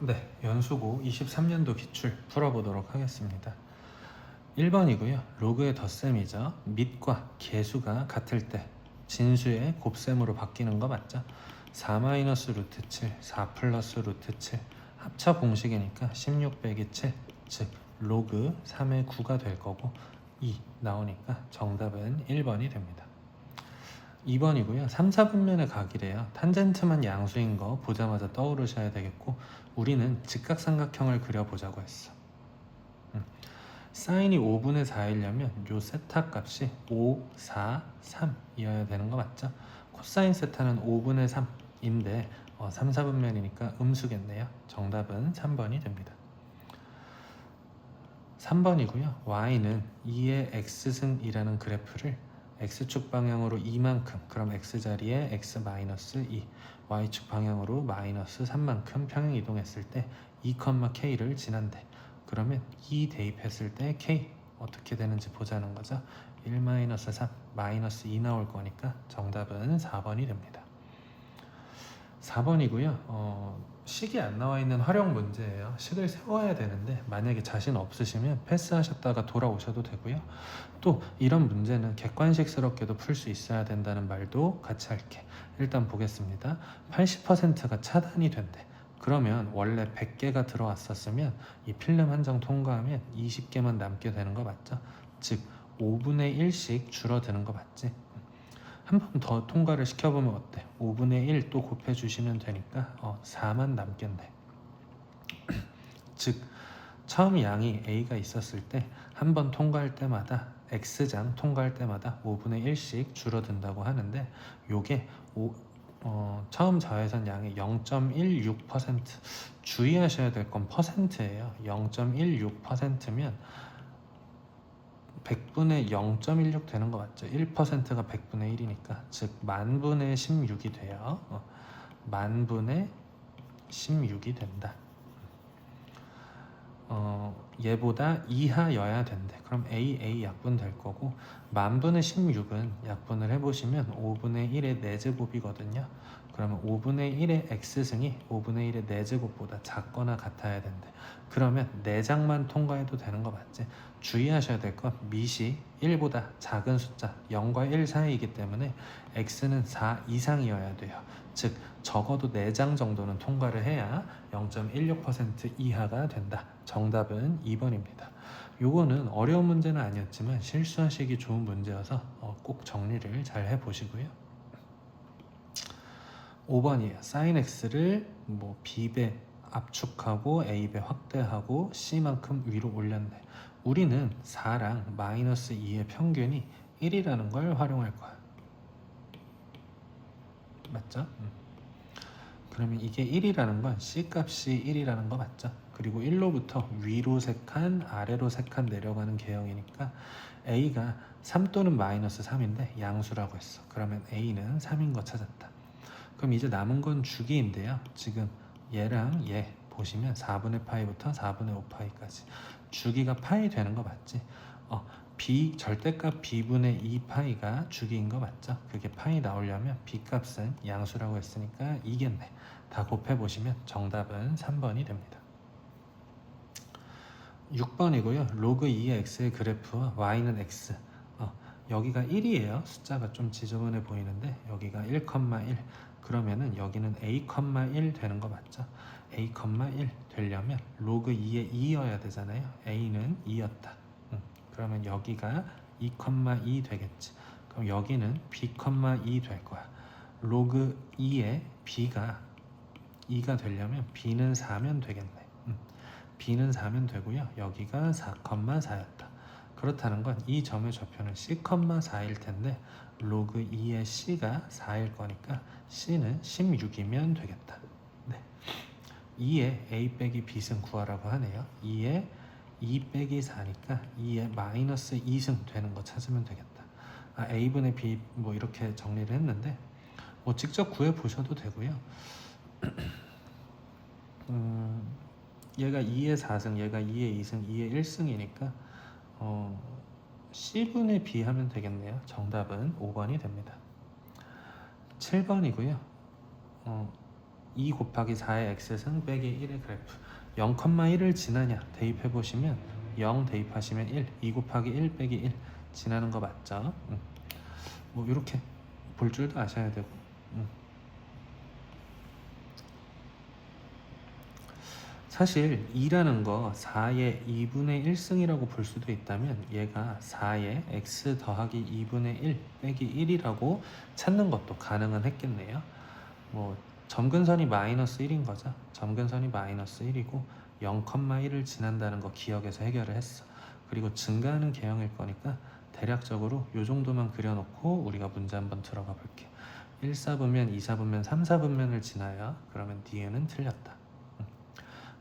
네, 연수고 23년도 기출 풀어보도록 하겠습니다. 1번이고요. 로그의 덧셈이죠. 밑과 개수가 같을 때 진수의 곱셈으로 바뀌는 거 맞죠? 4 마이너스 루트 7, 4 플러스 루트 7 합차 공식이니까 16 빼기 7, 즉 로그 3의 9가 될 거고 2 나오니까 정답은 1번이 됩니다. 2번이고요. 3, 4분면의 각이래요. 탄젠트만 양수인 거 보자마자 떠오르셔야 되겠고 우리는 직각삼각형을 그려보자고 했어. 사인이 5분의 4이려면 요 세타 값이 5, 4, 3이어야 되는 거 맞죠? 코사인 세타는 5분의 3인데 3, 4분면이니까 음수겠네요. 정답은 3번이 됩니다. 3번이고요. y는 2의 x승이라는 그래프를 x축 방향으로 2만큼, 그럼 x자리에 x-2, y축 방향으로 마이너스 3만큼 평행 이동했을 때 2,k를 지난대. 그러면 2 대입했을 때 k 어떻게 되는지 보자는 거죠. 1-3, 마이너스 2 나올 거니까 정답은 4번이 됩니다. 4번이고요. 식이 안 나와 있는 활용 문제예요. 식을 세워야 되는데 만약에 자신 없으시면 패스하셨다가 돌아오셔도 되고요. 또 이런 문제는 객관식스럽게도 풀 수 있어야 된다는 말도 같이 할게. 일단 보겠습니다. 80%가 차단이 된대. 그러면 원래 100개가 들어왔었으면 이 필름 한 장 통과하면 20개만 남게 되는 거 맞죠? 즉 5분의 1씩 줄어드는 거 맞지? 한 번 더 통과를 시켜보면 어때? 5분의 1 또 곱해주시면 되니까 4만 남겠네. 즉 처음 양이 A가 있었을 때 한 번 통과할 때마다 X장 통과할 때마다 5분의 1씩 줄어든다고 하는데 요게 처음 자외선 양의 0.16% 주의하셔야 될 건 퍼센트예요. 0.16%면 100분의 0.16 되는 거 맞죠? 1%가 100분의 1이니까 즉 만분의 16이 돼요. 만분의 16이 된다. 얘보다 이하여야 된대. 그럼 A 약분 될 거고 만분의 16은 약분을 해보시면 5분의 1의 4제곱이거든요. 그러면 5분의 1의 x승이 5분의 1의 4제곱보다 작거나 같아야 된대. 그러면 4장만 통과해도 되는 거 맞지? 주의하셔야 될 건 밑이 1보다 작은 숫자 0과 1 사이이기 때문에 x는 4 이상이어야 돼요. 즉 적어도 4장 정도는 통과를 해야 0.16% 이하가 된다. 정답은 2번입니다. 요거는 어려운 문제는 아니었지만 실수하시기 좋은 문제여서 꼭 정리를 잘 해보시고요. 5번이에요. sin x를 b배 압축하고 a배 확대하고 c만큼 위로 올렸네. 우리는 4랑 마이너스 2의 평균이 1이라는 걸 활용할 거야. 맞죠? 그러면 이게 1이라는 건 C값이 1이라는 거 맞죠? 그리고 1로부터 위로 3칸, 아래로 3칸 내려가는 개형이니까 A가 3 또는 마이너스 3인데 양수라고 했어. 그러면 A는 3인 거 찾았다. 그럼 이제 남은 건 주기인데요. 지금 얘랑 얘 보시면 4분의 파이부터 4분의 5파이까지 주기가 파이 되는 거 맞지? 절대값 b분의 2파이가 주기인 거 맞죠? 그게 파이 나오려면 b값은 양수라고 했으니까 이겠네. 다 곱해보시면 정답은 3번이 됩니다. 6번이고요. 로그 2의 x의 그래프와 y는 x. 여기가 1이에요. 숫자가 좀 지저분해 보이는데 여기가 1,1. 그러면은 여기는 a,1 되는 거 맞죠? a,1 되려면 로그 2의 2여야 되잖아요. a는 2였다. 그러면 여기가 2,2 되겠지. 그럼 여기는 b,2 될 거야. 로그 2의 b가 2가 되려면 b는 4면 되겠네. b는 4면 되고요. 여기가 4,4였다. 그렇다는 건 이 점의 좌표는 c,4일 텐데 로그 2의 c가 4일 거니까 c는 16이면 되겠다. 네. 2의 a 빼기 b승 구하라고 하네요. 2의 2 빼기 4니까 2의 마이너스 2승 되는 거 찾으면 되겠다. a분의 b 이렇게 정리를 했는데 직접 구해 보셔도 되고요. 얘가 2의 4승, 얘가 2의 2승, 2의 1승이니까 C분의 B 하면 되겠네요. 정답은 5번이 됩니다. 7번이고요. 2 곱하기 4의 x승 빼기 1의 그래프 0,1을 지나냐 대입해 보시면 0 대입하시면 1, 2 곱하기 1 빼기 1 지나는 거 맞죠? 뭐 이렇게 볼 줄도 아셔야 되고 사실 2라는 거 4의 2분의 1승이라고 볼 수도 있다면 얘가 4의 x 더하기 2분의 1 빼기 1이라고 찾는 것도 가능은 했겠네요. 뭐 점근선이 마이너스 1인 거죠. 점근선이 마이너스 1이고 0,1을 지난다는 거 기억해서 해결을 했어. 그리고 증가하는 개형일 거니까 대략적으로 이 정도만 그려놓고 우리가 문제 한번 들어가 볼게. 1, 4분면, 2, 4분면, 3, 4분면을 지나요. 그러면 D는 틀렸다.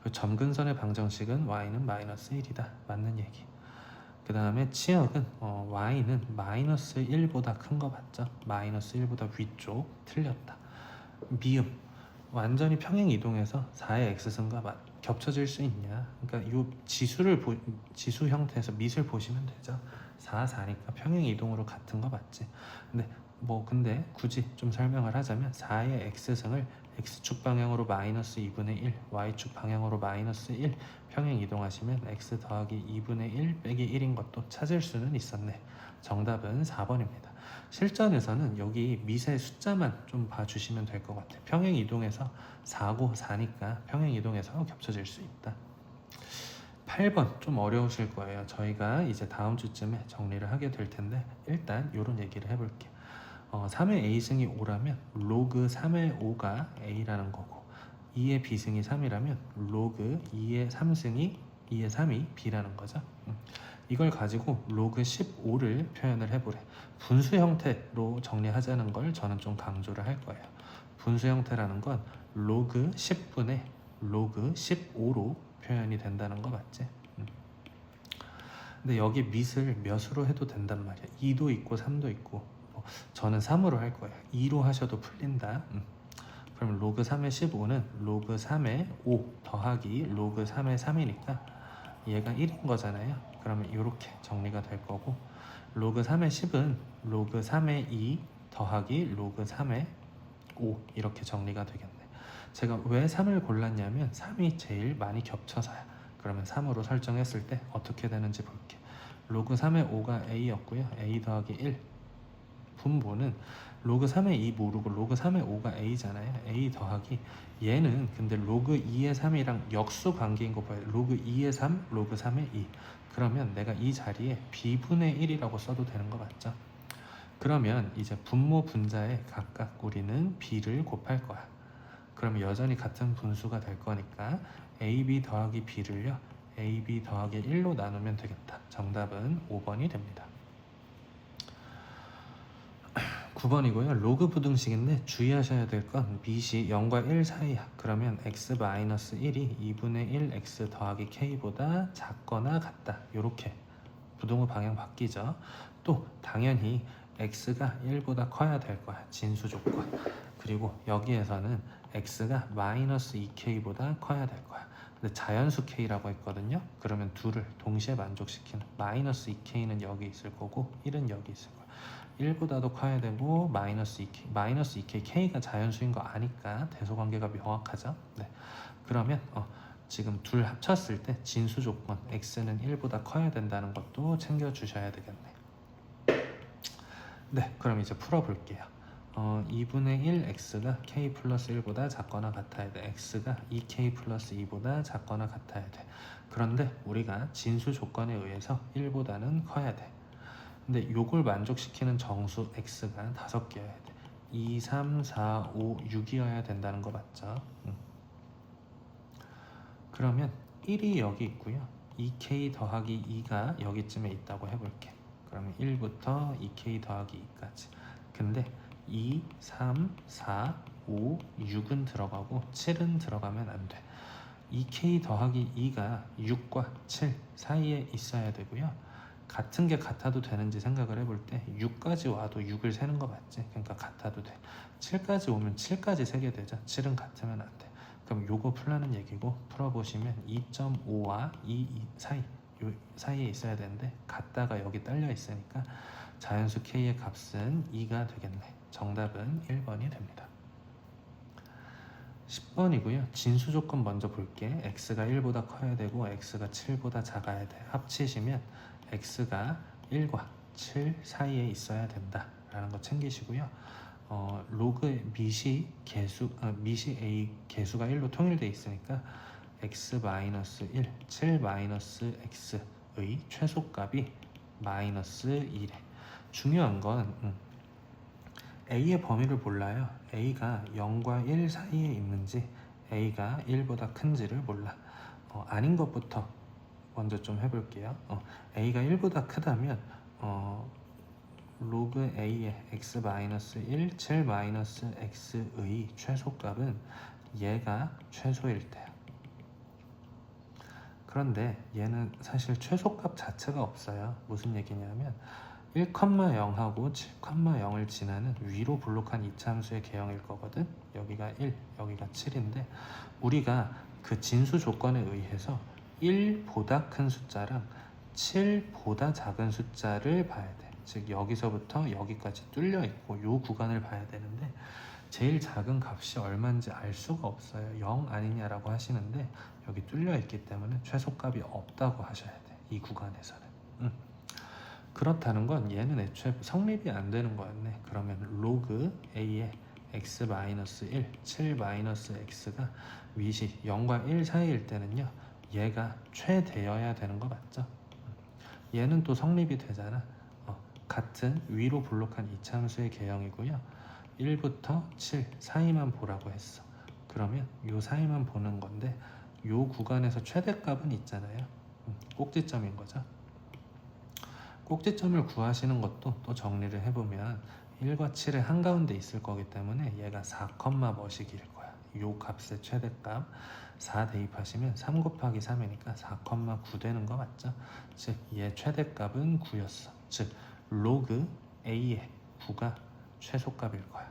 그 점근선의 방정식은 y는 마이너스 1이다. 맞는 얘기. 그 다음에 치역은 y는 마이너스 1보다 큰 거 맞죠? 마이너스 1보다 위쪽 틀렸다. 미음 완전히 평행 이동해서 4의 x승과 겹쳐질 수 있냐? 그러니까 이 지수 형태에서 밑을 보시면 되죠. 4, 4니까 평행 이동으로 같은 거 맞지? 근데 굳이 좀 설명을 하자면 4의 x승을 x축 방향으로 마이너스 2분의 1, y축 방향으로 마이너스 1 평행 이동하시면 x 더하기 2분의 1 빼기 1인 것도 찾을 수는 있었네. 정답은 4번입니다. 실전에서는 여기 밑의 숫자만 좀 봐주시면 될 것 같아요. 평행 이동해서 4고 4니까 평행 이동해서 ገብ쳐질 수 있다. 8번 좀 어려우실 거예요. 저희가 이제 다음 주쯤에 정리를 하게 될 텐데 일단 이런 얘기를 해볼게요. 3의 a승이 5라면 로그 3의 5가 a라는 거고 2의 b승이 3이라면 로그 2의 3이 b라는 거죠. 이걸 가지고 로그 15를 표현을 해보래. 분수 형태로 정리하자는 걸 저는 좀 강조를 할 거예요. 분수 형태라는 건 로그 10분의 로그 15로 표현이 된다는 거 맞지? 근데 여기 밑을 몇으로 해도 된단 말이야. 2도 있고 3도 있고 저는 3으로 할 거예요. 2로 하셔도 풀린다. 그럼 로그 3의 15는 로그 3의 5 더하기 로그 3의 3이니까 얘가 1인 거잖아요. 그러면 이렇게 정리가 될 거고 로그 3의 10은 로그 3의 2 더하기 로그 3의 5 이렇게 정리가 되겠네. 제가 왜 3을 골랐냐면 3이 제일 많이 겹쳐서야. 그러면 3으로 설정했을 때 어떻게 되는지 볼게. 로그 3의 5가 a였고요. a 더하기 1 분모는 로그 3의 2 모르고 로그 3의 5가 a잖아요. a 더하기 얘는 근데 로그 2의 3이랑 역수 관계인 거 봐요. 로그 2의 3, 로그 3의 2. 그러면 내가 이 자리에 b분의 1이라고 써도 되는 거 맞죠? 그러면 이제 분모 분자에 각각 우리는 b를 곱할 거야. 그러면 여전히 같은 분수가 될 거니까 ab 더하기 b를요. ab 더하기 1로 나누면 되겠다. 정답은 5번이 됩니다. 9번이고요. 로그 부등식인데 주의하셔야 될 건 밑이 0과 1 사이야. 그러면 x-1이 2분의 1 x 더하기 k보다 작거나 같다. 이렇게 부등호 방향 바뀌죠. 또 당연히 x가 1보다 커야 될 거야. 진수 조건. 그리고 여기에서는 x가 마이너스 2k보다 커야 될 거야. 근데 자연수 k라고 했거든요. 그러면 둘을 동시에 만족시키는 마이너스 2k는 여기 있을 거고 1은 여기 있을 거야. 1보다도 커야 되고 마이너스 2k k가 자연수인 거 아니까 대소관계가 명확하죠. 네. 그러면 지금 둘 합쳤을 때 진수 조건 x는 1보다 커야 된다는 것도 챙겨 주셔야 되겠네. 네, 그럼 이제 풀어볼게요. 2분의 1 x가 k 플러스 1보다 작거나 같아야 돼. x가 2k 플러스 2보다 작거나 같아야 돼. 그런데 우리가 진수 조건에 의해서 1보다는 커야 돼. 근데 요걸 만족시키는 정수 x가 5개여야 돼. 2, 3, 4, 5, 6이어야 된다는 거 맞죠? 그러면 1이 여기 있고요. 2k 더하기 2가 여기쯤에 있다고 해볼게. 그러면 1부터 2k 더하기 2까지. 근데 2, 3, 4, 5, 6은 들어가고 7은 들어가면 안 돼. 2k 더하기 2가 6과 7 사이에 있어야 되고요. 같은 게 같아도 되는지 생각을 해볼 때 6까지 와도 6을 세는 거 맞지? 그러니까 같아도 돼. 7까지 오면 7까지 세게 되죠. 7은 같으면 안 돼. 그럼 요거 풀라는 얘기고 풀어보시면 2.5와 2 사이에 있어야 되는데 같다가 여기 딸려 있으니까 자연수 k의 값은 2가 되겠네. 정답은 1번이 됩니다. 10번이고요. 진수 조건 먼저 볼게. x가 1보다 커야 되고 x가 7보다 작아야 돼. 합치시면 x가 1과 7 사이에 있어야 된다 라는 거 챙기시고요. 로그 미시 a 개수가 1로 통일되어 있으니까 x-1, 7-x의 최소값이 -1에 중요한 건 a의 범위를 몰라요. a가 0과 1 사이에 있는지 a가 1보다 큰지를 몰라. 아닌 것부터 먼저 좀 해볼게요. a가 1보다 크다면 로그 a의 x-1, 7-x의 최소값은 얘가 최소일 때야. 그런데 얘는 사실 최소값 자체가 없어요. 무슨 얘기냐면 1,0하고 7,0을 지나는 위로 블록한 이차함수의 개형일 거거든. 여기가 1, 여기가 7인데 우리가 그 진수 조건에 의해서 1보다 큰 숫자랑 7보다 작은 숫자를 봐야 돼. 즉 여기서부터 여기까지 뚫려 있고 이 구간을 봐야 되는데 제일 작은 값이 얼마인지 알 수가 없어요. 0 아니냐라고 하시는데 여기 뚫려 있기 때문에 최소값이 없다고 하셔야 돼. 이 구간에서는. 그렇다는 건 얘는 애초에 성립이 안 되는 거였네. 그러면 로그 a의 x-1, 7-x가 위시 0과 1 사이일 때는요. 얘가 최대여야 되는 거 맞죠? 얘는 또 성립이 되잖아. 같은 위로 블록한 이차함수의 개형이고요. 1부터 7 사이만 보라고 했어. 그러면 요 사이만 보는 건데 요 구간에서 최대값은 있잖아요. 꼭지점인 거죠. 꼭지점을 구하시는 것도 또 정리를 해보면 1과 7의 한가운데 있을 거기 때문에 얘가 4, 뭐시기일 거야. 요 값의 최대값 4 대입하시면 3 곱하기 3이니까 4,9 되는 거 맞죠? 즉 얘 최대값은 9였어. 즉 로그 a의 9가 최소값일 거야.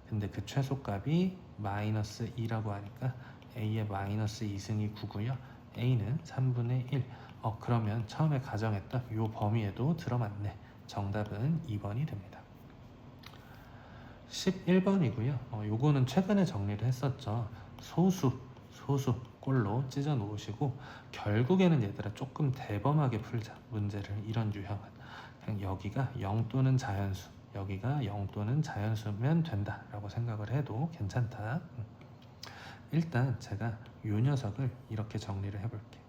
근데 그 최소값이 -2라고 하니까 a의 -2승이 9고요. a는 3분의 1. 그러면 처음에 가정했던 이 범위에도 들어맞네. 정답은 2번이 됩니다. 11번이고요. 요거는 최근에 정리를 했었죠. 소수 꼴로 찢어 놓으시고 결국에는 얘들아 조금 대범하게 풀자. 문제를 이런 유형은 그냥 여기가 0 또는 자연수, 여기가 0 또는 자연수면 된다 라고 생각을 해도 괜찮다. 일단 제가 요 녀석을 이렇게 정리를 해볼게.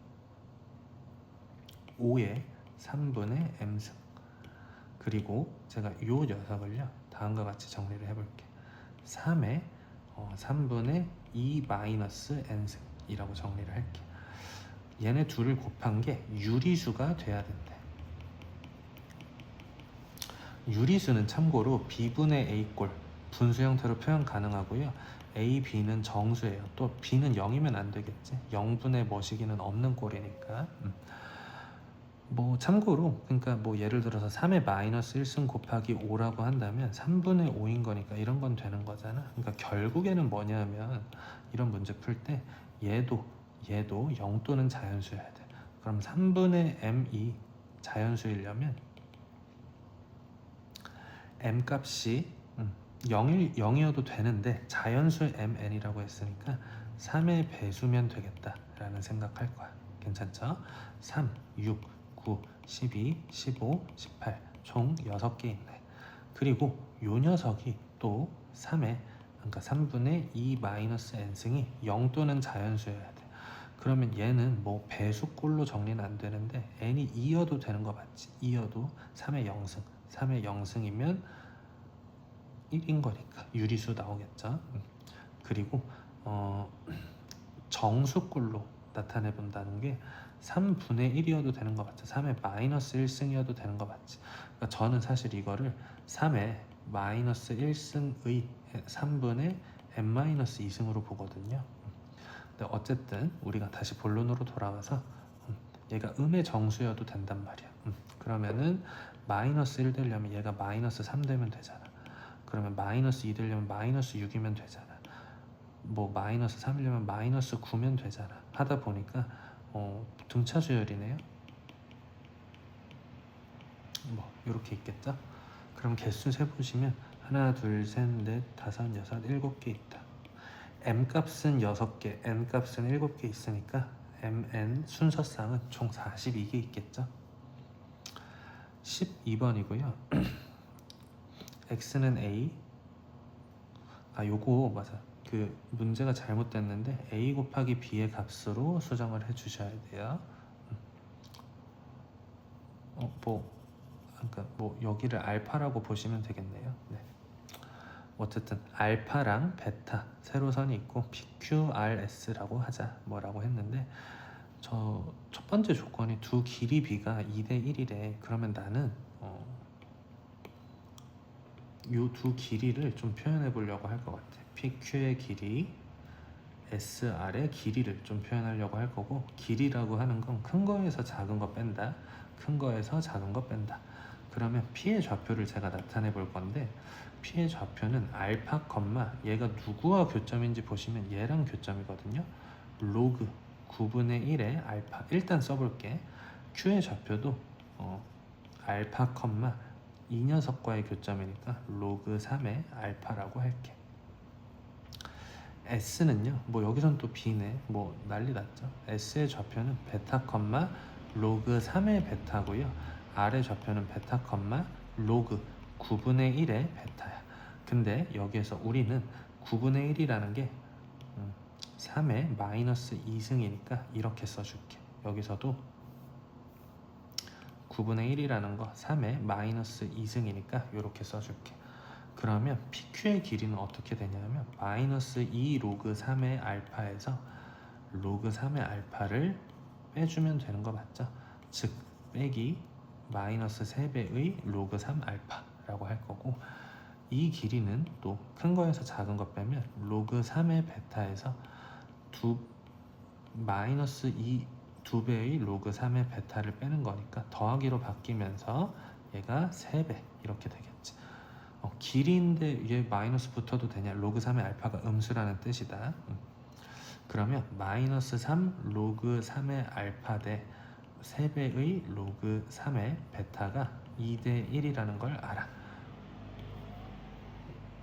5의 3분의 m승, 그리고 제가 요 녀석을요 다음과 같이 정리를 해볼게. 3의 3분의 2-n승 이라고 정리를 할게. 얘네 둘을 곱한 게 유리수가 돼야 된대. 유리수는 참고로 b분의 a꼴 분수 형태로 표현 가능하고요. a, b는 정수예요. 또 b는 0이면 안 되겠지. 0분의 뭐시기는 없는 꼴이니까. 뭐 참고로 그러니까 뭐 예를 들어서 3의 마이너스 1승 곱하기 5라고 한다면 3분의 5인 거니까 이런 건 되는 거잖아. 그러니까 결국에는 뭐냐면 이런 문제 풀 때 얘도 0 또는 자연수여야 돼. 그럼 3분의 m이 자연수이려면 m 값이 0이어도 되는데 자연수 mn이라고 했으니까 3의 배수면 되겠다라는 생각할 거야. 괜찮죠? 3, 6, 9, 12, 15, 18 총 6개 있네. 그리고 요 녀석이 또 3의 그러니까 3분의 2-n승이 0 또는 자연수여야 돼. 그러면 얘는 뭐 배수꼴로 정리는 안 되는데 n이 2여도 되는 거 맞지? 2여도 3의 0승 3의 0승이면 1인 거니까 유리수 나오겠죠. 그리고 정수꼴로 나타내 본다는 게 3분의 1이어도 되는 거 맞죠? 3의 마이너스 1승이어도 되는 거 맞지? 그러니까 저는 사실 이거를 3의 마이너스 1승의 3분의 n-2승으로 보거든요. 근데 어쨌든 우리가 다시 본론으로 돌아와서 얘가 음의 정수여도 된단 말이야. 그러면은 마이너스 1 되려면 얘가 마이너스 3 되면 되잖아. 그러면 마이너스 2 되려면 마이너스 6이면 되잖아. 뭐 마이너스 3이려면 마이너스 9면 되잖아. 하다 보니까 등차 수열이네요. 뭐 이렇게 있겠죠. 그럼 개수 세보시면 하나, 둘, 셋, 넷, 다섯, 여섯, 7개 있다. m 값은 6개, n 값은 7개 있으니까 mn 순서상은 총 42개 있겠죠. 12번이고요. x는 a, 요거 맞아. 그 문제가 잘못됐는데 a 곱하기 b의 값으로 수정을 해 주셔야 돼요. 그러니까 뭐 여기를 알파라고 보시면 되겠네요. 네. 어쨌든 알파랑 베타 세로선이 있고 PQRS라고 하자 뭐라고 했는데 저 첫 번째 조건이 두 길이 b가 2대 1이래. 그러면 나는 요 두 길이를 좀 표현해 보려고 할 것 같아. PQ의 길이, SR의 길이를 좀 표현하려고 할 거고, 길이라고 하는 건 큰 거에서 작은 거 뺀다, 큰 거에서 작은 거 뺀다. 그러면 P의 좌표를 제가 나타내 볼 건데, P의 좌표는 알파, 얘가 누구와 교점인지 보시면 얘랑 교점이거든요. 로그 9분의 1의 알파. 일단 써볼게. Q의 좌표도 알파, 이 녀석과의 교점이니까 로그 3의 알파라고 할게. S는요, 뭐 여기선 또 B네, 뭐 난리 났죠. S의 좌표는 베타, 로그 3의 베타고요. R의 좌표는 베타, 로그 9분의 1의 베타야. 근데 여기에서 우리는 9분의 1이라는 게 3의 마이너스 2승이니까 이렇게 써줄게. 여기서도 9분의 1이라는 거 3의 마이너스 2승이니까 이렇게 써줄게. 그러면 PQ의 길이는 어떻게 되냐면 마이너스 2 로그 3의 알파에서 로그 3의 알파를 빼주면 되는 거 맞죠? 즉 빼기 마이너스 3배의 로그 3 알파라고 할 거고, 이 길이는 또 큰 거에서 작은 거 빼면 로그 3의 베타에서 마이너스 2배의 로그 3의 베타를 빼는 거니까 더하기로 바뀌면서 얘가 3배 이렇게 되겠지. 길이인데 얘 마이너스 붙어도 되냐? 로그 3의 알파가 음수라는 뜻이다. 그러면 마이너스 3 로그 3의 알파 대 3배의 로그 3의 베타가 2대 1이라는 걸 알아.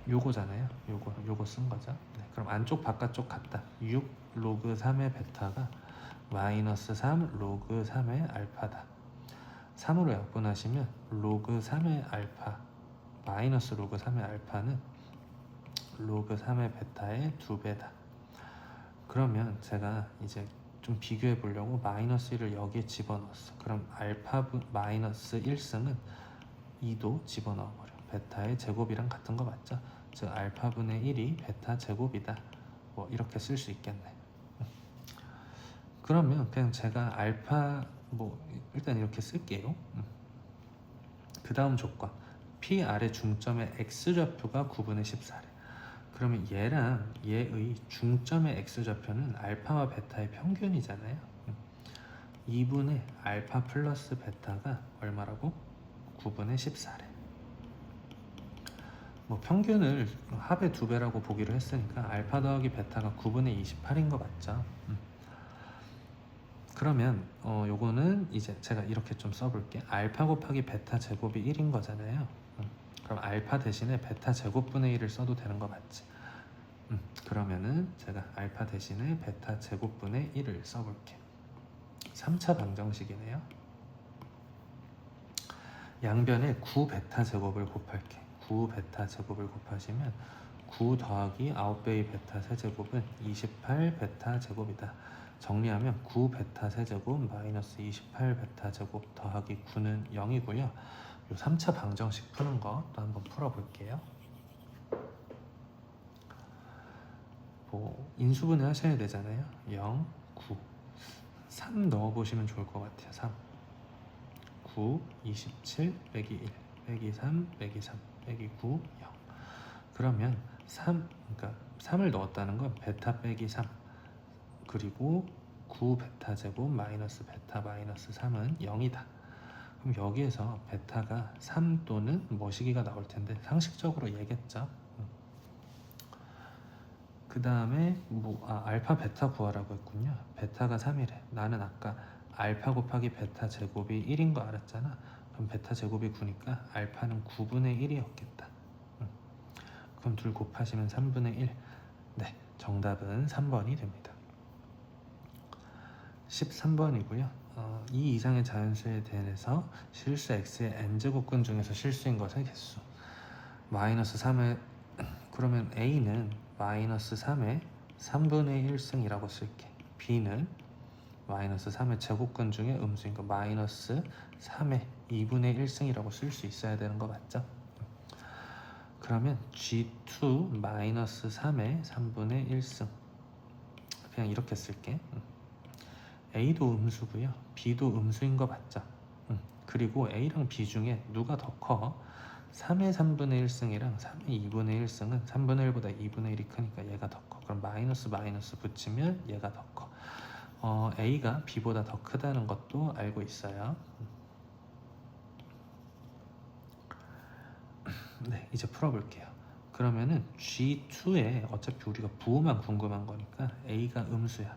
요거잖아요. 요거 쓴 거죠. 네, 그럼 안쪽 바깥쪽 같다. 6 로그 3의 베타가 마이너스 3 로그 3의 알파다. 3으로 약분하시면 로그 3의 알파 마이너스 로그 3의 알파는 로그 3의 베타의 2배다. 그러면 제가 이제 좀 비교해 보려고 마이너스 1을 여기에 집어넣었어. 그럼 알파 마이너스 1승은 2도 집어넣어 버려. 베타의 제곱이랑 같은 거 맞죠? 즉 알파분의 1이 베타 제곱이다. 뭐 이렇게 쓸 수 있겠네. 그러면 그냥 제가 알파 뭐 일단 이렇게 쓸게요. 그 다음 조건 P 아래 중점의 X좌표가 9분의 14래. 그러면 얘랑 얘의 중점의 X좌표는 알파와 베타의 평균이잖아요. 2분의 알파 플러스 베타가 얼마라고? 9분의 14래. 뭐 평균을 합의 2배라고 보기로 했으니까 알파 더하기 베타가 9분의 28인 거 맞죠? 그러면 요거는 이제 제가 이렇게 좀 써볼게. 알파 곱하기 베타 제곱이 1인 거잖아요. 그럼 알파 대신에 베타 제곱분의 1을 써도 되는 거 맞지? 그러면은 제가 알파 대신에 베타 제곱분의 1을 써볼게. 3차 방정식이네요. 양변에 9베타 제곱을 곱할게. 9베타 제곱을 곱하시면 9 더하기 9배의 베타 세제곱은 28베타 제곱이다. 정리하면 9베타 세제곱 마이너스 28베타 제곱 더하기 9는 0이고요. 요 3차 방정식 푸는 거 또 한번 풀어볼게요. 뭐 인수분해 하셔야 되잖아요. 0, 9, 3 넣어보시면 좋을 것 같아요. 3, 9, 27, 빼기 1, 빼기 3, 빼기 3, 빼기 9, 0. 그러면 3, 그러니까 3을 넣었다는 건 베타 빼기 3, 그리고 9 베타 제곱 마이너스 베타 마이너스 3은 0이다. 그럼 여기에서 베타가 3 또는 뭐시기가 나올 텐데 상식적으로 얘겠죠. 그 다음에 알파 베타 구하라고 했군요. 베타가 3이래. 나는 아까 알파 곱하기 베타 제곱이 1인 거 알았잖아. 그럼 베타 제곱이 9니까 알파는 9분의 1이었겠다. 그럼 둘 곱하시면 3분의 1. 네, 정답은 3번이 됩니다. 13번이고요. 2 이상의 자연수에 대해서 실수 x의 n제곱근 중에서 실수인 것의 개수 마이너스 3의 그러면 a는 마이너스 3의 3분의 1승이라고 쓸게. b는 마이너스 3의 제곱근 중에 음수인 거 마이너스 3의 2분의 1승이라고 쓸 수 있어야 되는 거 맞죠? 그러면 g2 마이너스 3의 3분의 1승 그냥 이렇게 쓸게. a도 음수고요 b도 음수인 거 맞죠? 그리고 a랑 b 중에 누가 더 커? 3의 3분의 1승이랑 3의 2분의 1승은 3분의 1보다 2분의 1이 크니까 얘가 더 커. 그럼 마이너스 마이너스 붙이면 얘가 더 커. a가 b보다 더 크다는 것도 알고 있어요. 네, 이제 풀어볼게요. 그러면은 G2에 어차피 우리가 부호만 궁금한 거니까 a가 음수야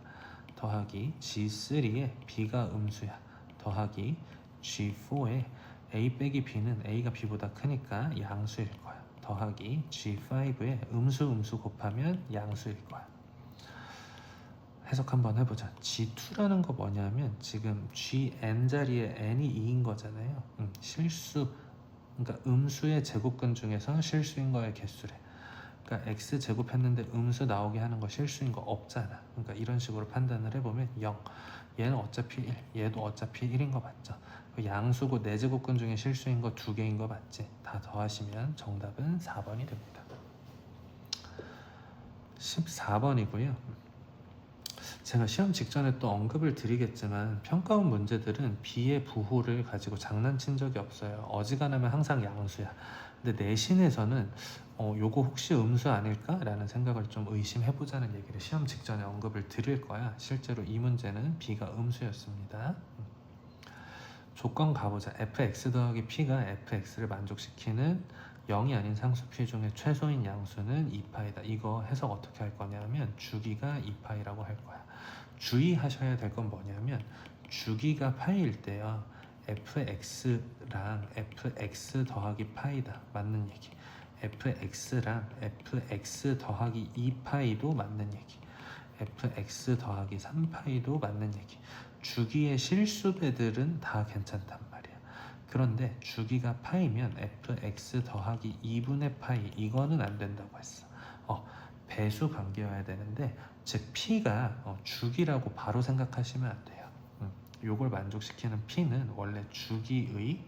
더하기 G3에 b가 음수야 더하기 G4에 a 빼기 b는 a가 b보다 크니까 양수일 거야 더하기 G5에 음수 곱하면 양수일 거야. 해석 한번 해보자. G2라는 거 뭐냐면 지금 Gn 자리에 n이 2인 거잖아요. 실수 그러니까 음수의 제곱근 중에서 실수인 거의 개수래. 그러니까 x 제곱했는데 음수 나오게 하는 거 실수인 거 없잖아. 그러니까 이런 식으로 판단을 해보면 0. 얘는 어차피 1, 얘도 어차피 1인 거 맞죠? 양수고 4제곱근 중에 실수인 거 2개인 거 맞지? 다 더하시면 정답은 4번이 됩니다. 14번이고요. 제가 시험 직전에 또 언급을 드리겠지만 평가원 문제들은 b의 부호를 가지고 장난친 적이 없어요. 어지간하면 항상 양수야. 근데 내신에서는 요거 혹시 음수 아닐까? 라는 생각을 좀 의심해보자는 얘기를 시험 직전에 언급을 드릴 거야. 실제로 이 문제는 b가 음수였습니다. 조건 가보자. fx 더하기 p가 fx를 만족시키는 0이 아닌 상수 p 중에 최소인 양수는 2파이다. 이거 해석 어떻게 할 거냐면 주기가 2파이라고 할 거야. 주의하셔야 될 건 뭐냐면 주기가 파이일 때요. fx랑 fx 더하기 파이다. 맞는 얘기. fx랑 fx 더하기 2파이도 맞는 얘기. fx 더하기 3파이도 맞는 얘기. 주기의 실수배들은 다 괜찮단 말이야. 그런데 주기가 파이면 fx 더하기 2분의 파이 이거는 안 된다고 했어. 배수 관계여야 되는데 즉 p가 주기라고 바로 생각하시면 안 돼요. 요걸 만족시키는 p는 원래 주기의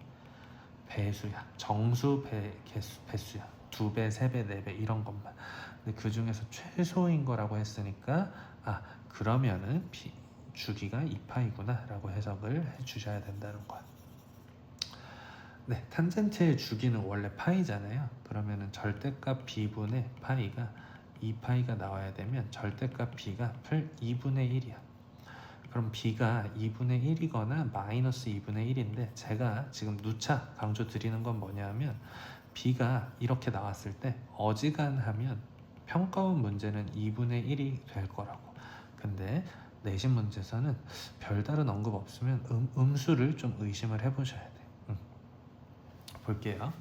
배수야. 정수 배수야. 2배, 3배, 4배 이런 것만. 근데 그 중에서 최소인 거라고 했으니까 그러면은 주기가 2파이구나 라고 해석을 해 주셔야 된다는 거야. 네, 탄젠트의 주기는 원래 파이잖아요. 그러면은 절대값 b분의 파이가 2파이가 나와야 되면 절대값 b가 2분의 1이야. 그럼 b가 2분의 1이거나 마이너스 2분의 1인데 제가 지금 누차 강조 드리는 건 뭐냐면 b가 이렇게 나왔을 때 어지간하면 평가원 문제는 2분의 1이 될 거라고. 근데 내신 문제에서는 별다른 언급 없으면 음수를 좀 의심을 해보셔야 돼. 볼게요.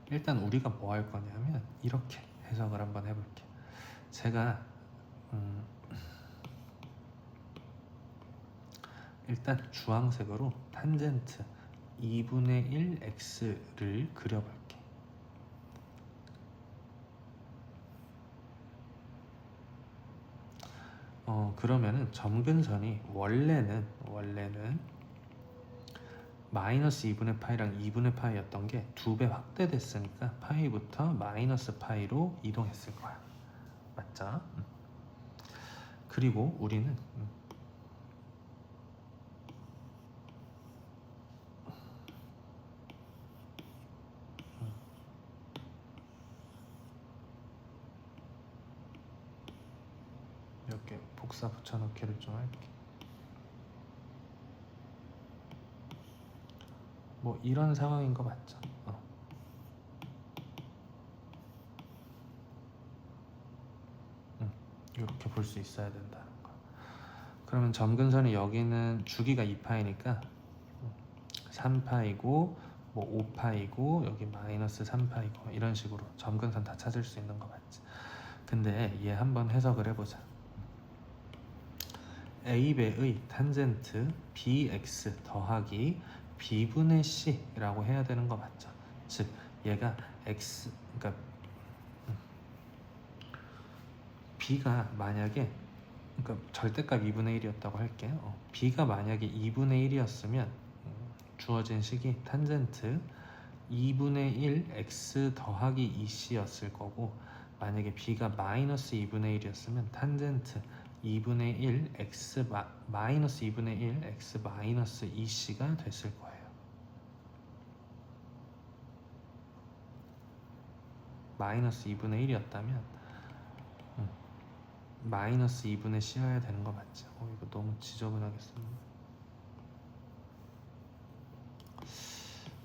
일단 우리가 뭐 할 거냐면 이렇게 해석을 한번 해볼게. 제가 일단 주황색으로 탄젠트 2분의 1 x를 그려볼게. 그러면은 점근선이 원래는 마이너스 2분의 파이랑 2분의 파이였던 게 2배 확대됐으니까 파이부터 마이너스 파이로 이동했을 거야. 맞죠? 그리고 우리는 이렇게 복사 붙여넣기를 좀 할게. 뭐 이런 상황인 거 맞죠? 이렇게 볼 수 있어야 된다는 거. 그러면 점근선이 여기는 주기가 2파이니까 3파이고 뭐 5파이고 여기 마이너스 3파이고 이런 식으로 점근선 다 찾을 수 있는 거 맞지? 근데 얘 한번 해석을 해보자. a배의 탄젠트 bx 더하기 b분의 c라고 해야 되는 거 맞죠? 즉 얘가 x, 그러니까 b가 만약에, 그러니까 절대값 2분의 1이었다고 할게요. b가 만약에 2분의 1이었으면 주어진 식이 탄젠트 2분의 1 x 더하기 2c였을 거고, 만약에 b가 마이너스 2분의 1이었으면 탄젠트 2분의 1 x 마이너스 2분의 1 x 마이너스 2c가 됐을 거예요. 마이너스 2분의 1이었다면 마이너스 2분의 c여야 되는 거 맞죠? 이거 너무 지저분하게 썼네.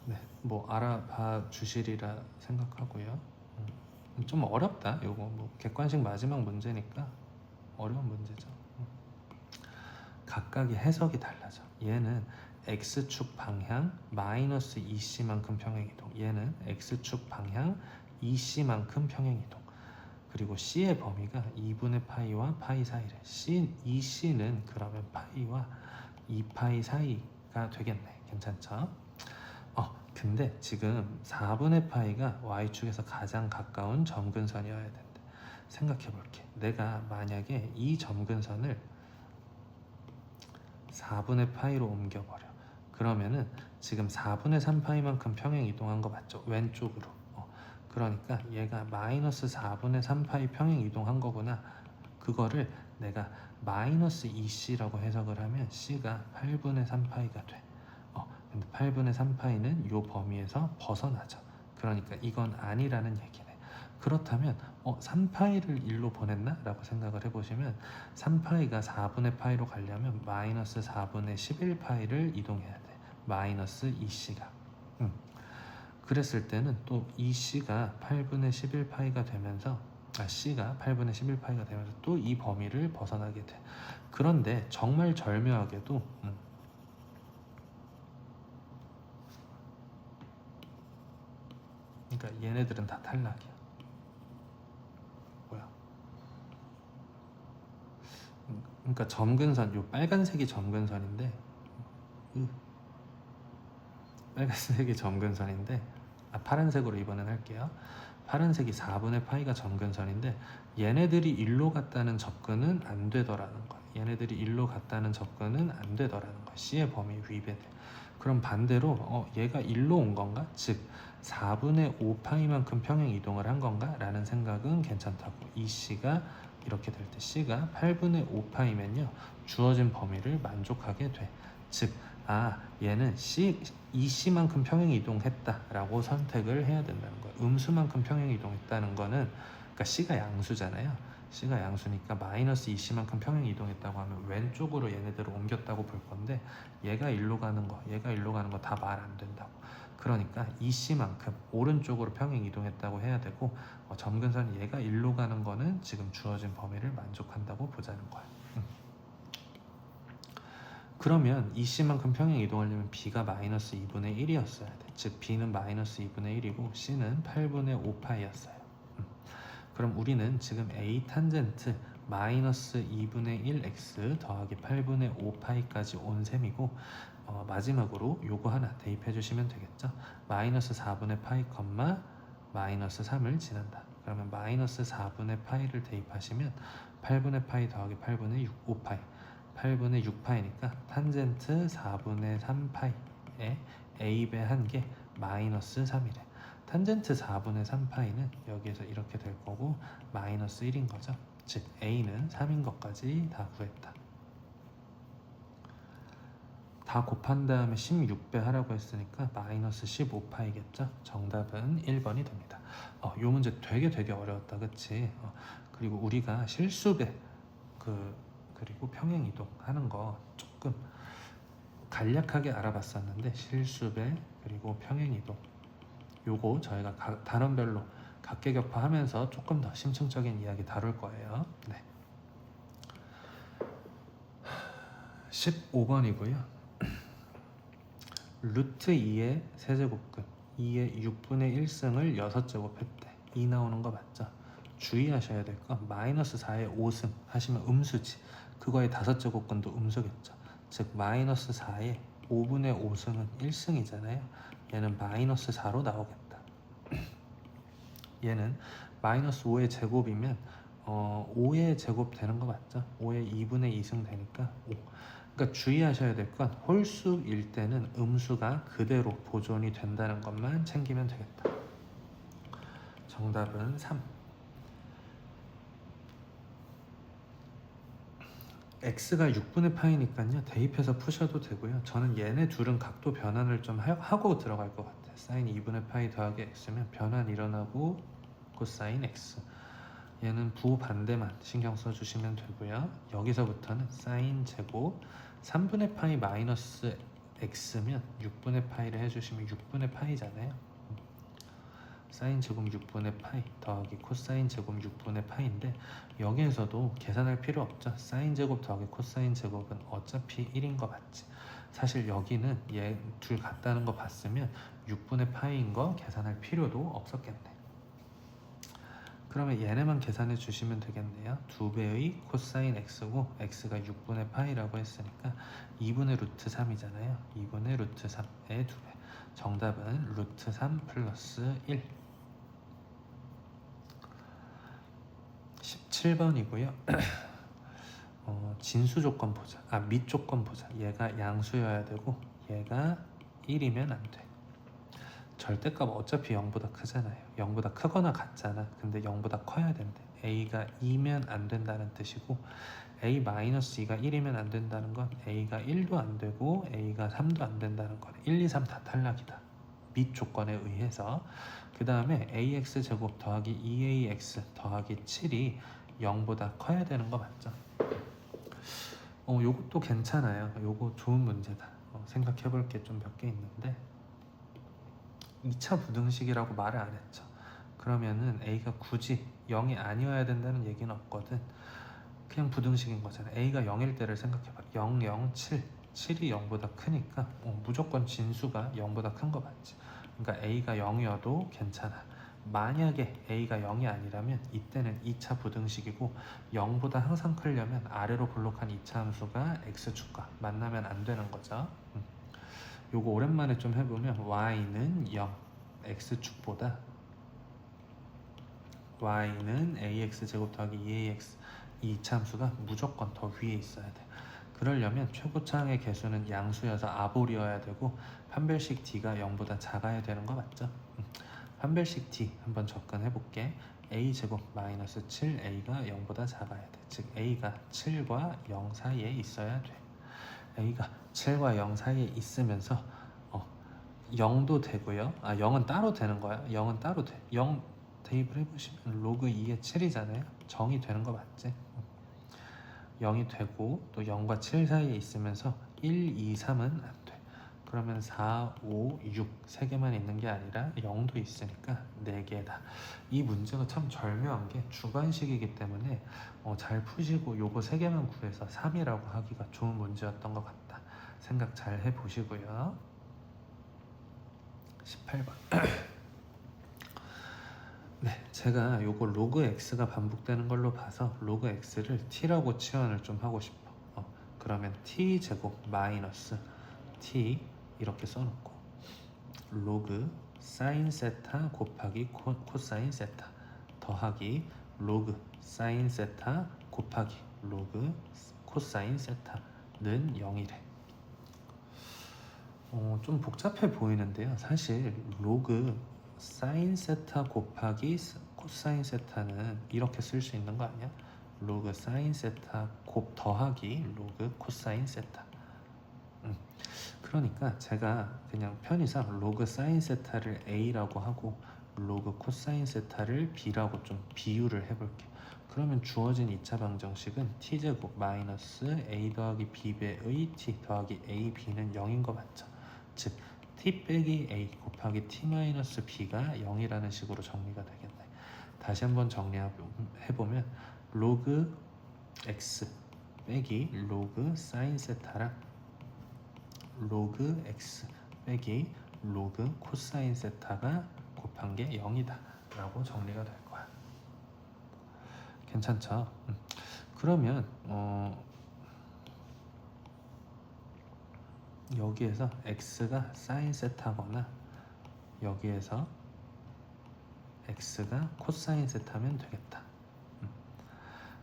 네, 뭐 알아봐 주시리라 생각하고요. 좀 어렵다. 요거 뭐 객관식 마지막 문제니까 어려운 문제죠. 각각의 해석이 달라져. 얘는 x축 방향 마이너스 2c만큼 평행이동, 얘는 x축 방향 2c만큼 평행이동, 그리고 c의 범위가 2분의 파이와 파이 사이래. 이 c는 그러면 파이와 2파이 사이가 되겠네. 괜찮죠? 근데 지금 4분의 파이가 y축에서 가장 가까운 점근선이어야 된다. 생각해 볼게. 내가 만약에 이 점근선을 4분의 파이로 옮겨버려. 그러면은 지금 4분의 3파이만큼 평행 이동한 거 맞죠? 왼쪽으로. 그러니까 얘가 마이너스 4분의 3파이 평행 이동한 거구나. 그거를 내가 마이너스 2c라고 해석을 하면 c가 8분의 3파이가 돼. 근데 8분의 3파이는 요 범위에서 벗어나죠. 그러니까 이건 아니라는 얘기네. 그렇다면 3파이를 1로 보냈나? 라고 생각을 해보시면 3파이가 4분의 파이로 가려면 마이너스 4분의 11파이를 이동해야 돼. 마이너스 2c가. 그랬을 때는 또 이 c가 8분의 11파이가 되면서 c가 8분의 11파이가 되면서 또 이 범위를 벗어나게 돼. 그런데 정말 절묘하게도 그러니까 얘네들은 다 탈락이야. 뭐야? 그러니까 점근선, 요 빨간색이 점근선인데, 빨간색이 점근선인데, 파란색으로 이번엔 할게요. 파란색이 4분의 파이가 점근선인데, 얘네들이 1로 갔다는 접근은 안 되더라는 거야. 얘네들이 1로 갔다는 접근은 안 되더라는 거야. C의 범위 위배돼. 그럼 반대로 얘가 1로 온 건가? 즉 4분의 5파이만큼 평행 이동을 한 건가? 라는 생각은 괜찮다고. 이 C가 이렇게 될 때 C가 8분의 5파이면요 주어진 범위를 만족하게 돼. 즉 얘는 EC만큼 평행 이동했다라고 선택을 해야 된다는 거예요. 음수만큼 평행 이동했다는 거는, 그러니까 C가 양수잖아요. C가 양수니까 마이너스 EC만큼 평행 이동했다고 하면 왼쪽으로 얘네들을 옮겼다고 볼 건데, 얘가 일로 가는 거, 얘가 일로 가는 거 다 말 안 된다고. 그러니까 EC만큼 오른쪽으로 평행 이동했다고 해야 되고, 점근선 얘가 일로 가는 거는 지금 주어진 범위를 만족한다고 보자는 거야. 그러면 EC만큼 평행 이동하려면 B가 마이너스 2분의 1이었어야 돼. 즉 B는 마이너스 2분의 1이고 C는 8분의 5파이였어요. 그럼 우리는 지금 A 탄젠트 마이너스 2분의 1x 더하기 8분의 5파이까지 온 셈이고, 마지막으로 요거 하나 대입해 주시면 되겠죠. 마이너스 4분의 파이 컴마 마이너스 3을 지난다. 그러면 마이너스 4분의 파이를 대입하시면 8분의 파이 더하기 8분의 5파이 8분의 6파이니까 탄젠트 4분의 3파이에 a배 한 개 마이너스 3이래. 탄젠트 4분의 3파이는 여기에서 이렇게 될 거고 마이너스 1인 거죠. 즉 a는 3인 것까지 다 구했다. 다 곱한 다음에 16배 하라고 했으니까 마이너스 15파이겠죠. 정답은 1번이 됩니다. 요 문제 되게 어려웠다, 그치? 그리고 우리가 실수배 그리고 평행 이동하는 거 조금 간략하게 알아봤었는데, 실수배 그리고 평행 이동 요거 저희가 단원별로 각계격파하면서 조금 더 심층적인 이야기 다룰 거예요. 네. 15번이고요. 루트 2의 세제곱근 2의 6분의 1승을 6제곱 했대. 2 나오는 거 맞죠? 주의하셔야 될 건 마이너스 4의 5승 하시면 음수지. 그거의 5제곱근도 음수겠죠. 즉 마이너스 4의 5분의 5승은 1승이잖아요. 얘는 마이너스 4로 나오겠다. 얘는 마이너스 5의 제곱이면 5의 제곱 되는 거 맞죠? 5의 2분의 2승 되니까 5. 그러니까 주의하셔야 될 건 홀수일 때는 음수가 그대로 보존이 된다는 것만 챙기면 되겠다. 정답은 3. x가 6분의 파이니까요. 대입해서 푸셔도 되고요. 저는 얘네 둘은 각도 변환을 좀 하고 들어갈 것 같아요. 사인 2분의 파이 더하기 x면 변환 일어나고 코사인 x. 얘는 부반대만 신경 써주시면 되고요. 여기서부터는 사인 제곱 3분의 파이 마이너스 x면 6분의 파이를 해주시면 6분의 파이잖아요. 사인 제곱 6분의 파이 더하기 코사인 제곱 6분의 파이인데 여기에서도 계산할 필요 없죠. 사인 제곱 더하기 코사인 제곱은 어차피 1인 거 맞지. 사실 여기는 얘 둘 같다는 거 봤으면 6분의 파이인 거 계산할 필요도 없었겠네. 그러면 얘네만 계산해 주시면 되겠네요. 2배의 코사인 x고 x가 6분의 파이라고 했으니까 2분의 루트 3이잖아요. 2분의 루트 3의 2배. 정답은 루트 3 플러스 1. 17번이고요. 진수 조건 보자. 밑 조건 보자. 얘가 양수여야 되고 얘가 1이면 안 돼. 절대값 어차피 0보다 크잖아요. 0보다 크거나 같잖아. 근데 0보다 커야 된대. a가 2면 안 된다는 뜻이고 a-2가 1이면 안 된다는 건 a가 1도 안 되고 a가 3도 안 된다는 거네. 1, 2, 3 다 탈락이다. 밑 조건에 의해서. 그 다음에 ax제곱 더하기 2ax 더하기 7이 0보다 커야 되는 거 맞죠? 요것도 괜찮아요. 요거 좋은 문제다. 생각해 볼 게 좀 몇 개 있는데 2차 부등식이라고 말을 안 했죠. 그러면은 a가 굳이 0이 아니어야 된다는 얘기는 없거든. 그냥 부등식인 거잖아. a가 0일 때를 생각해봐. 0, 0, 7 7이 0보다 크니까 무조건 진수가 0보다 큰 거 맞지. 그러니까 a가 0이어도 괜찮아. 만약에 a가 0이 아니라면 이때는 2차 부등식이고 0보다 항상 크려면 아래로 볼록한 2차 함수가 x축과 만나면 안 되는 거죠. 요거 오랜만에 좀 해보면 y는 0, x축보다 y는 ax제곱 더하기 2ax 이 2차 함수가 무조건 더 위에 있어야 돼. 그러려면 최고차항의 개수는 양수여서 아볼이어야 되고 판별식 d가 0보다 작아야 되는 거 맞죠? 판별식 d 한번 접근해 볼게. a제곱 마이너스 7a가 0보다 작아야 돼. 즉 a가 7과 0 사이에 있어야 돼. a가 7과 0 사이에 있으면서 0도 되고요. 0은 따로 되는 거야. 0은 따로 돼. 0 대입을 해보시면 로그 2의 7이잖아요. 정이 되는 거 맞지? 0이 되고 또 0과 7 사이에 있으면서 1, 2, 3은 안 돼. 그러면 4, 5, 6 세 개만 있는 게 아니라 0도 있으니까 4개다. 이 문제가 참 절묘한 게 주관식이기 때문에 잘 푸시고 요거 3개만 구해서 3이라고 하기가 좋은 문제였던 것 같다. 생각 잘 해보시고요. 18번. 네, 제가 요거 로그 x가 반복되는 걸로 봐서 로그 x를 t라고 치환을 좀 하고 싶어. 그러면 t 제곱 마이너스 t 이렇게 써놓고 로그 사인 세타 곱하기 코사인 세타 더하기 로그 사인 세타 곱하기 로그 코사인 세타는 0이래. 좀 복잡해 보이는데요. 사실 로그 사인 세타 곱하기 코사인 세타는 이렇게 쓸 수 있는 거 아니야? 로그 사인 세타 곱 더하기 로그 코사인 세타. 그러니까 제가 그냥 편의상 로그 사인 세타를 a라고 하고 로그 코사인 세타를 b라고 좀 비유를 해볼게. 그러면 주어진 2차 방정식은 t제곱 마이너스 a 더하기 b배의 t 더하기 ab는 0인 거 맞죠? 즉 t 빼기 a 곱하기 t 마이너스 b가 0이라는 식으로 정리가 되겠네. 다시 한번 정리해보면 로그 x 빼기 로그 사인 세타랑 로그 x 빼기 로그 코사인 세타가 곱한 게 0이다 라고 정리가 될 거야. 괜찮죠? 그러면 여기에서 x가 사인 세타거나 여기에서 x가 코사인 세타면 되겠다.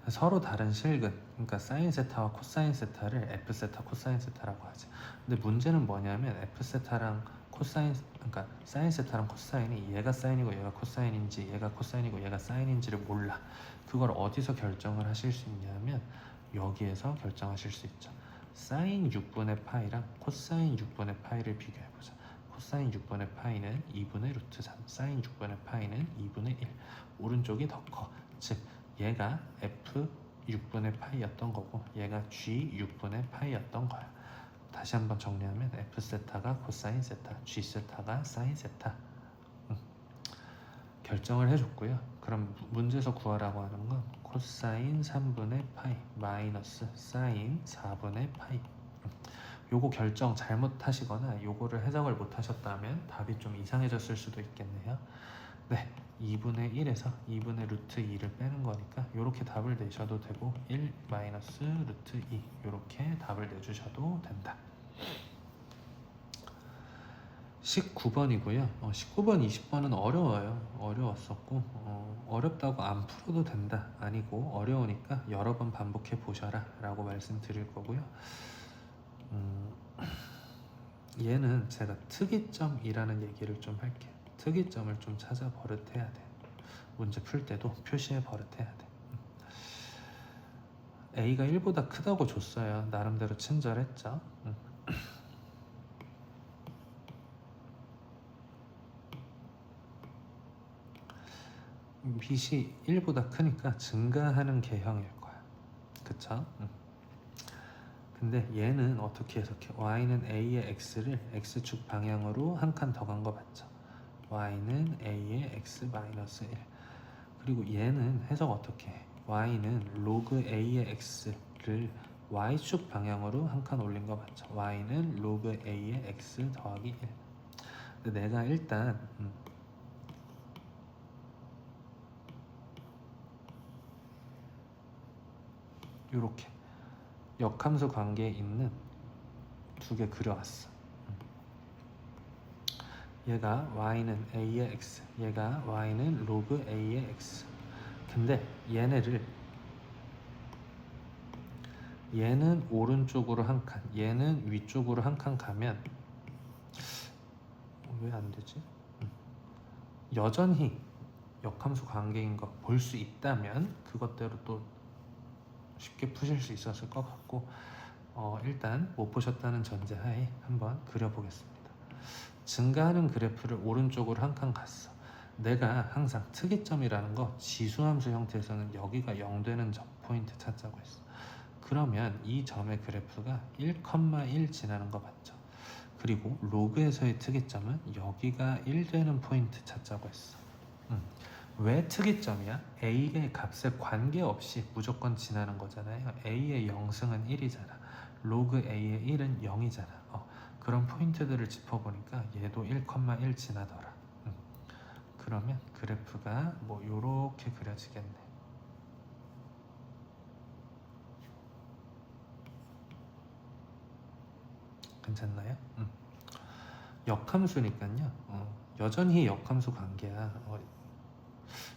서로 다른 실근, 그러니까 사인 세타와 코사인 세타를 f 세타, 코사인 세타라고 하지. 근데 문제는 뭐냐면 f 세타랑 코사인, 그러니까 사인 세타랑 코사인이 얘가 사인이고 얘가 코사인인지 얘가 코사인이고 얘가 사인인지를 몰라. 그걸 어디서 결정을 하실 수 있냐면 여기에서 결정하실 수 있죠. 사인 6분의 파이랑 코사인 6분의 파이를 비교해보자. 코사인 6분의 파이는 2분의 루트 3, 사인 6분의 파이는 2분의 1. 오른쪽이 더 커. 즉 얘가 f 6분의 파이였던 거고 얘가 g 6분의 파이였던 거야. 다시 한번 정리하면 f 세타가 코사인 세타, g 세타가 사인 세타. 결정을 해줬고요. 그럼 문제에서 구하라고 하는 건 코사인 3분의 파이 마이너스 사인 4분의 파이. 요거 결정 잘못하시거나 요거를 해석을 못하셨다면 답이 좀 이상해졌을 수도 있겠네요. 네, 2분의 1에서 2분의 루트 2를 빼는 거니까 이렇게 답을 내셔도 되고 1 마이너스 루트 2 이렇게 답을 내주셔도 된다. 19번이고요. 19번, 20번은 어려웠었고 어렵다고 안 풀어도 된다 아니고 어려우니까 여러 번 반복해 보셔라 라고 말씀드릴 거고요. 얘는 제가 특이점이라는 얘기를 좀 할게요. 특이점을 좀 찾아 버릇해야 돼. 문제 풀 때도 표시해 버릇해야 돼. A가 1보다 크다고 줬어요. 나름대로 친절했죠. B이 1보다 크니까 증가하는 개형일 거야. 그쵸? 근데 얘는 어떻게 해석해? Y는 A의 X를 X축 방향으로 한 칸 더 간 거 맞죠? Y는 A의 X 마이너스 1. 그리고 얘는 해석 어떻게 해? Y는 로그 A의 X를 Y축 방향으로 한 칸 올린 거 맞죠? Y는 로그 A의 X 더하기 1. 근데 내가 일단 요렇게 역함수 관계에 있는 두 개 그려왔어. 얘가 y는 a의 x, 얘가 y는 로그 a의 x. 근데 얘는 오른쪽으로 한 칸, 얘는 위쪽으로 한 칸 가면 왜 안 되지? 여전히 역함수 관계인 거 볼 수 있다면 그것대로 또 쉽게 푸실 수 있었을 것 같고 일단 못 보셨다는 전제하에 한번 그려보겠습니다. 증가하는 그래프를 오른쪽으로 한 칸 갔어. 내가 항상 특이점이라는 거 지수함수 형태에서는 여기가 0 되는 점 포인트 찾자고 했어. 그러면 이 점의 그래프가 1,1 지나는 거 맞죠? 그리고 로그에서의 특이점은 여기가 1 되는 포인트 찾자고 했어. 왜 특이점이야? A의 값에 관계없이 무조건 지나는 거잖아요. A의 0승은 1이잖아. 로그 A의 1은 0이잖아. 그런 포인트들을 짚어보니까 얘도 1,1 지나더라. 그러면 그래프가 뭐 요렇게 그려지겠네. 괜찮나요? 역함수니까요. 여전히 역함수 관계야.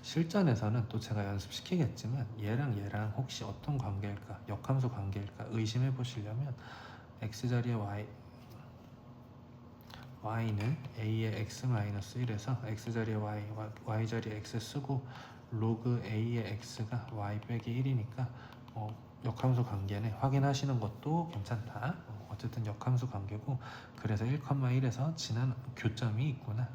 실전에서는 또 제가 연습시키겠지만 얘랑 혹시 어떤 관계일까, 역함수 관계일까 의심해 보시려면 x자리에 y는 a의 x-1에서 x자리에 y자리에 x 쓰고 로그 a의 x가 y 빼기 1이니까 역함수 관계는 확인하시는 것도 괜찮다. 어쨌든 역함수 관계고 그래서 1,1에서 지난 교점이 있구나.